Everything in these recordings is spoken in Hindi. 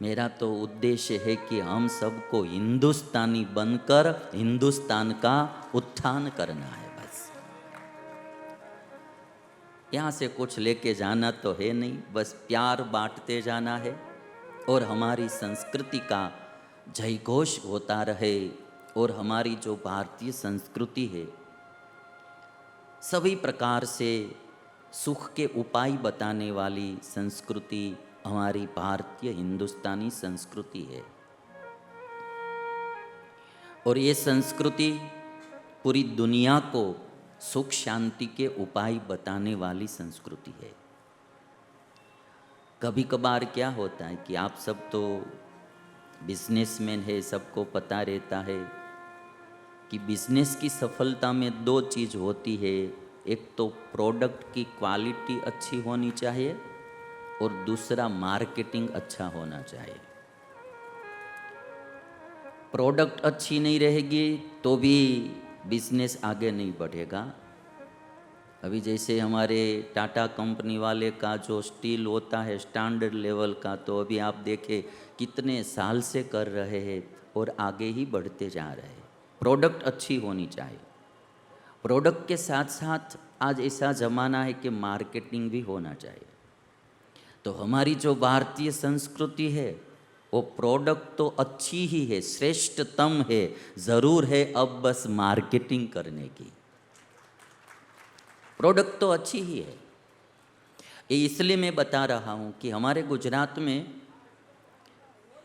मेरा तो उद्देश्य है कि हम सबको हिंदुस्तानी बनकर हिंदुस्तान का उत्थान करना है। बस यहाँ से कुछ लेके जाना तो है नहीं, बस प्यार बांटते जाना है और हमारी संस्कृति का जयघोष होता रहे। और हमारी जो भारतीय संस्कृति है, सभी प्रकार से सुख के उपाय बताने वाली संस्कृति हमारी भारतीय हिंदुस्तानी संस्कृति है। और ये संस्कृति पूरी दुनिया को सुख शांति के उपाय बताने वाली संस्कृति है। कभी कभार क्या होता है कि आप सब तो बिजनेसमैन है, सबको पता रहता है कि बिजनेस की सफलता में दो चीज़ होती है। एक तो प्रोडक्ट की क्वालिटी अच्छी होनी चाहिए और दूसरा मार्केटिंग अच्छा होना चाहिए। प्रोडक्ट अच्छी नहीं रहेगी तो भी बिजनेस आगे नहीं बढ़ेगा। अभी जैसे हमारे टाटा कंपनी वाले का जो स्टील होता है स्टैंडर्ड लेवल का, तो अभी आप देखें कितने साल से कर रहे हैं और आगे ही बढ़ते जा रहे हैं। प्रोडक्ट अच्छी होनी चाहिए। प्रोडक्ट के साथ साथ आज ऐसा ज़माना है कि मार्केटिंग भी होना चाहिए। तो हमारी जो भारतीय संस्कृति है वो प्रोडक्ट तो अच्छी ही है, श्रेष्ठतम है, ज़रूर है, अब बस मार्केटिंग करने की। प्रोडक्ट तो अच्छी ही है। ये इसलिए मैं बता रहा हूँ कि हमारे गुजरात में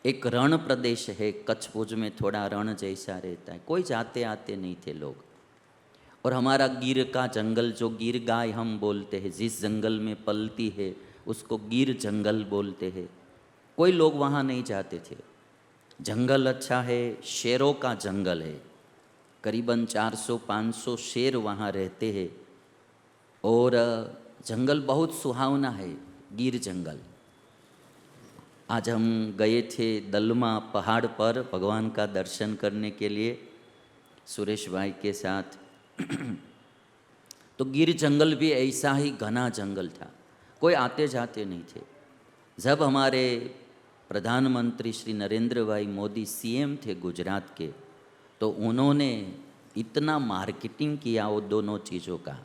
एक रण प्रदेश है, कच्छ भुज में थोड़ा रण जैसा रहता है, कोई जाते आते नहीं थे लोग। और हमारा गिर का जंगल, जो गिर गाय हम बोलते हैं, जिस जंगल में पलती है उसको गिर जंगल बोलते हैं, कोई लोग वहाँ नहीं जाते थे। जंगल अच्छा है, शेरों का जंगल है, करीबन 400-500 शेर वहाँ रहते हैं। और जंगल बहुत सुहावना है, गिर जंगल। आज हम गए थे दलमा पहाड़ पर भगवान का दर्शन करने के लिए सुरेश भाई के साथ। तो गिर जंगल भी ऐसा ही घना जंगल था, कोई आते जाते नहीं थे। जब हमारे प्रधानमंत्री श्री नरेंद्र भाई मोदी सीएम थे गुजरात के, तो उन्होंने इतना मार्केटिंग किया वो दोनों चीज़ों का,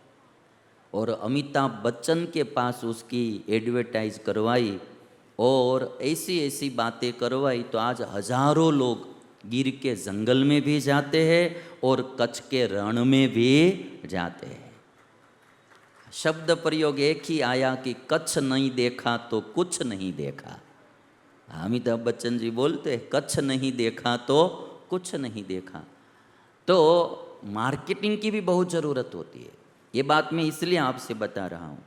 और अमिताभ बच्चन के पास उसकी एडवर्टाइज करवाई और ऐसी ऐसी बातें करवाई, तो आज हजारों लोग गिर के जंगल में भी जाते हैं और कच्छ के रण में भी जाते हैं। शब्द प्रयोग एक ही आया कि कच्छ नहीं देखा तो कुछ नहीं देखा। अमिताभ बच्चन जी बोलते हैं कच्छ नहीं देखा तो कुछ नहीं देखा। तो मार्केटिंग की भी बहुत ज़रूरत होती है। ये बात मैं इसलिए आपसे बता रहा हूँ,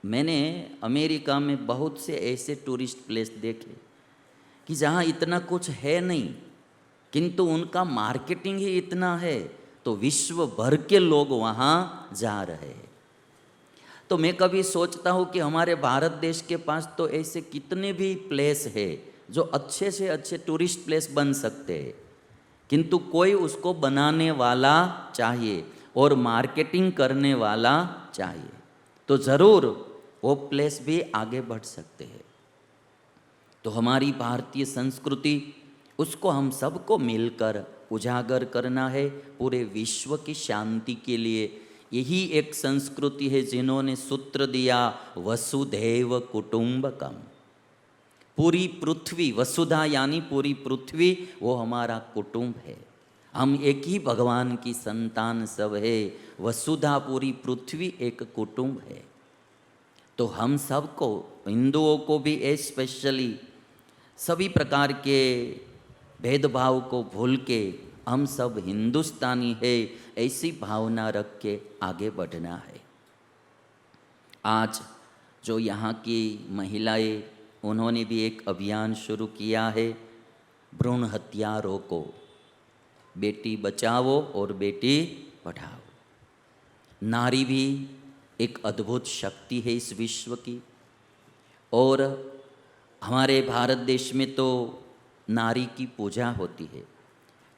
मैंने अमेरिका में बहुत से ऐसे टूरिस्ट प्लेस देखे कि जहाँ इतना कुछ है नहीं, किंतु उनका मार्केटिंग ही इतना है, तो विश्व भर के लोग वहाँ जा रहे हैं। तो मैं कभी सोचता हूँ कि हमारे भारत देश के पास तो ऐसे कितने भी प्लेस है जो अच्छे से अच्छे टूरिस्ट प्लेस बन सकते हैं, किंतु कोई उसको बनाने वाला चाहिए और मार्केटिंग करने वाला चाहिए, तो ज़रूर वो प्लेस भी आगे बढ़ सकते हैं। तो हमारी भारतीय संस्कृति, उसको हम सबको मिलकर उजागर करना है पूरे विश्व की शांति के लिए। यही एक संस्कृति है जिन्होंने सूत्र दिया वसुधैव कुटुंबकम। पूरी पृथ्वी, वसुधा यानी पूरी पृथ्वी, वो हमारा कुटुंब है। हम एक ही भगवान की संतान सब है। वसुधा पूरी पृथ्वी एक कुटुंब है। तो हम सबको, हिंदुओं को भी स्पेशली, सभी प्रकार के भेदभाव को भूल के हम सब हिंदुस्तानी है, ऐसी भावना रख के आगे बढ़ना है। आज जो यहाँ की महिलाएं, उन्होंने भी एक अभियान शुरू किया है भ्रूण हत्या रोको, बेटी बचाओ और बेटी पढ़ाओ। नारी भी एक अद्भुत शक्ति है इस विश्व की। और हमारे भारत देश में तो नारी की पूजा होती है।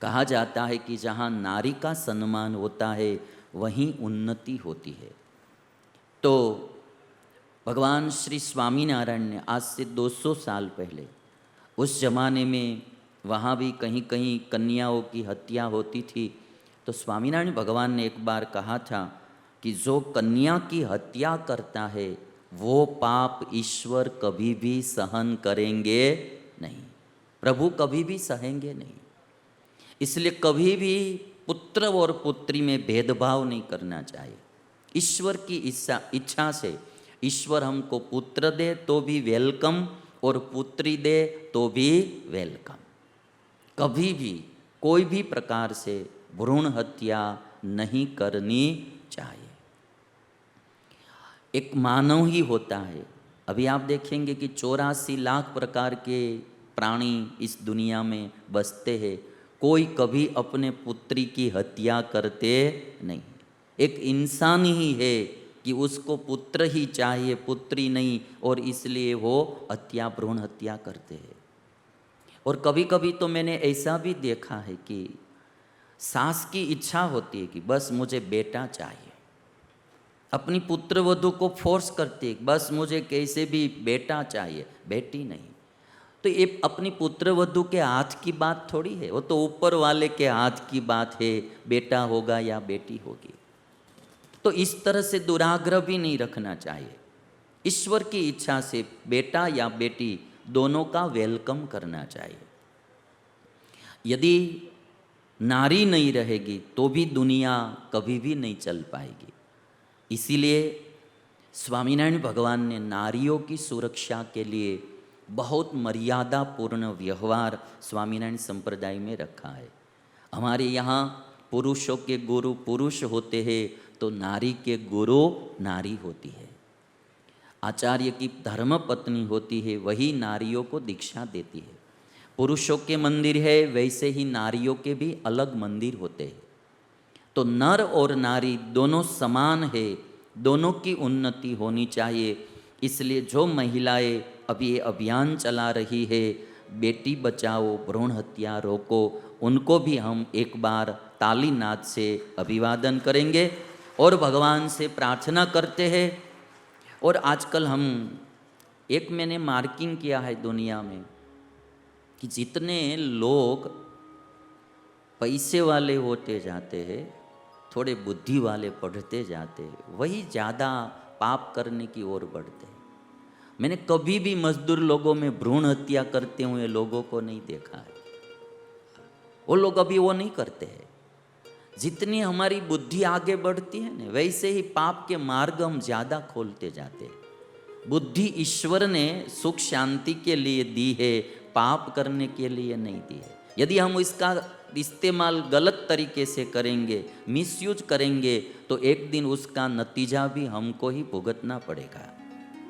कहा जाता है कि जहाँ नारी का सम्मान होता है वहीं उन्नति होती है। तो भगवान श्री स्वामीनारायण ने आज से 200 साल पहले उस जमाने में वहाँ भी कहीं कहीं कन्याओं की हत्या होती थी। तो स्वामीनारायण भगवान ने एक बार कहा था कि जो कन्या की हत्या करता है वो पाप ईश्वर कभी भी सहन करेंगे नहीं, प्रभु कभी भी सहेंगे नहीं। इसलिए कभी भी पुत्र और पुत्री में भेदभाव नहीं करना चाहिए। ईश्वर की इच्छा से ईश्वर हमको पुत्र दे तो भी वेलकम, और पुत्री दे तो भी वेलकम। कभी भी कोई भी प्रकार से भ्रूण हत्या नहीं करनी चाहिए। एक मानव ही होता है। अभी आप देखेंगे कि 84 लाख प्रकार के प्राणी इस दुनिया में बसते हैं, कोई कभी अपने पुत्री की हत्या करते नहीं। एक इंसान ही है कि उसको पुत्र ही चाहिए, पुत्री नहीं, और इसलिए वो हत्या, भ्रूण हत्या करते हैं। और कभी कभी तो मैंने ऐसा भी देखा है कि सास की इच्छा होती है कि बस मुझे बेटा चाहिए, अपनी पुत्र वधू को फोर्स करती है बस मुझे कैसे भी बेटा चाहिए, बेटी नहीं। तो ये अपनी पुत्र वधू के हाथ की बात थोड़ी है, वो तो ऊपर वाले के हाथ की बात है, बेटा होगा या बेटी होगी। तो इस तरह से दुराग्रह भी नहीं रखना चाहिए। ईश्वर की इच्छा से बेटा या बेटी दोनों का वेलकम करना चाहिए। यदि नारी नहीं रहेगी तो भी दुनिया कभी भी नहीं चल पाएगी। इसीलिए स्वामीनारायण भगवान ने नारियों की सुरक्षा के लिए बहुत मर्यादापूर्ण व्यवहार स्वामीनारायण संप्रदाय में रखा है। हमारे यहाँ पुरुषों के गुरु पुरुष होते हैं तो नारी के गुरु नारी होती है। आचार्य की धर्म पत्नी होती है, वही नारियों को दीक्षा देती है। पुरुषों के मंदिर है, वैसे ही नारियों के भी अलग मंदिर होते हैं। तो नर और नारी दोनों समान है, दोनों की उन्नति होनी चाहिए। इसलिए जो महिलाएं अभी ये अभियान चला रही है, बेटी बचाओ भ्रूण हत्या रोको, उनको भी हम एक बार ताली नाद से अभिवादन करेंगे और भगवान से प्रार्थना करते हैं। और आजकल हम एक मैंने मार्किंग किया है दुनिया में कि जितने लोग पैसे वाले होते जाते हैं, थोड़े बुद्धि वाले पढ़ते जाते हैं, वही ज़्यादा पाप करने की ओर बढ़ते हैं। मैंने कभी भी मजदूर लोगों में भ्रूण हत्या करते हुए लोगों को नहीं देखा है। वो लोग अभी वो नहीं करते हैं। जितनी हमारी बुद्धि आगे बढ़ती है ना, वैसे ही पाप के मार्ग हम ज़्यादा खोलते जाते हैं। बुद्धि ईश्वर ने सुख शांति के लिए दी है, पाप करने के लिए नहीं दी है। यदि हम इसका इस्तेमाल गलत तरीके से करेंगे, मिसयूज करेंगे, तो एक दिन उसका नतीजा भी हमको ही भुगतना पड़ेगा।